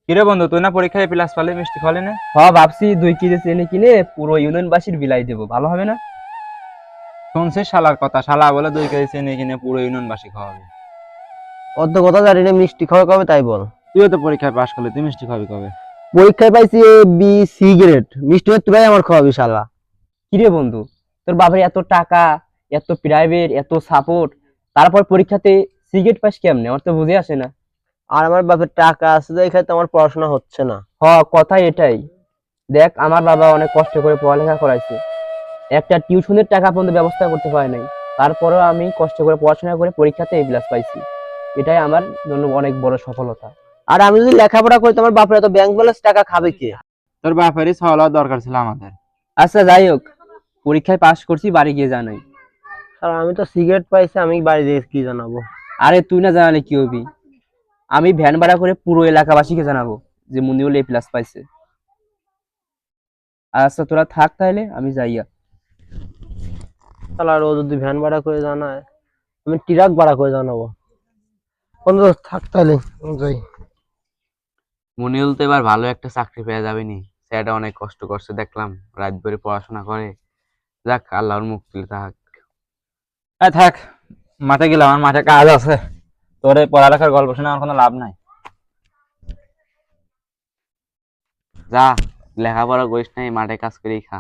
কিরে বন্ধু, তুই না পরীক্ষায় প্লাস পালে মিষ্টি খাওয়ালি না? ভাবছি 2 কেজি চিনি কিনে পুরো ইউনিয়নবাসীর বিলাই দেবো, ভালো হবে না? শুনছিস শালার কথা? শালা বলে 2 কেজি চিনি কিনে পুরো ইউনিয়নবাসী খাওয়াবে। অত কথা জানি না, মিষ্টি খাওয়া কবে তাই বল। তুইও তো পরীক্ষায় পাশ করলি, তুই মিষ্টি খাবি কবে? পরীক্ষায় পাইছি এ বি সি গ্রেড, মিষ্টি হয়ে তোরাই আমার খাওয়াবি শালা। কিরে বন্ধু, তোর বাবার এত টাকা, এত প্রাইভেট, এত সাপোর্ট, তারপর পরীক্ষাতে সিগারেট পাস কেমনে? আমার তো বুঝে আসে না। আর আমার বাপের টাকা আছে দেখে তো আমার পড়াশোনা হচ্ছে না। কথা এটাই। দেখ, আমার বাবা অনেক কষ্ট করে পড়ালেখা করাইছে, একটা টিউশনের টাকা পর্যন্ত ব্যবস্থা করতে পারে নাই। তারপরেও আমি কষ্ট করে পড়াশোনা করে পরীক্ষাতে এ প্লাস পাইছি। এটাই আমার জন্য অনেক বড় সফলতা। আর আমি যদি লেখাপড়া করি, তোমার বাপের এত ব্যাংক ব্যালেন্স টাকা খাবে কে? তোর বাপেরই খাওয়া দরকার ছিল আমাদের। আচ্ছা, যাই হোক, পরীক্ষায় পাশ করছি, বাড়ি গিয়ে জানাই। আর আমি তো সিগারেট পাইছি, আমি বাড়ি দিয়ে কি জানাবো? আরে তুই না জানালে কি হবি, আমি ভ্যান ভাড়া করে পুরো এলাকাবাসীকে জানাবো যে মনিউল এ প্লাস পাইছে। আচ্ছা, তোরা থাক তাহলে, আমি যাইয়া। শালা ও যদি ভ্যান ভাড়া করে জানায়, আমি ট্রাক ভাড়া করে জানাবো। বন্ধু থাক তাহলে, আমি যাই। মনিউল তো এবার ভালো একটা চাকরি পেয়ে যাবে নি। স্যারটা অনেক কষ্ট করছে দেখলাম, রাত ভরে পড়াশোনা করে। যাক, আল্লাহর মুখ তুলে থাক। থাক, মাঠে গেলাম, আমার মাঠে কাজ আছে। তোর এই পড়ালেখার গল্প শুনে আমার কোনো লাভ নাই। যা, লেখাপড়া করিস নাই, মাঠে কাজ করেই খা।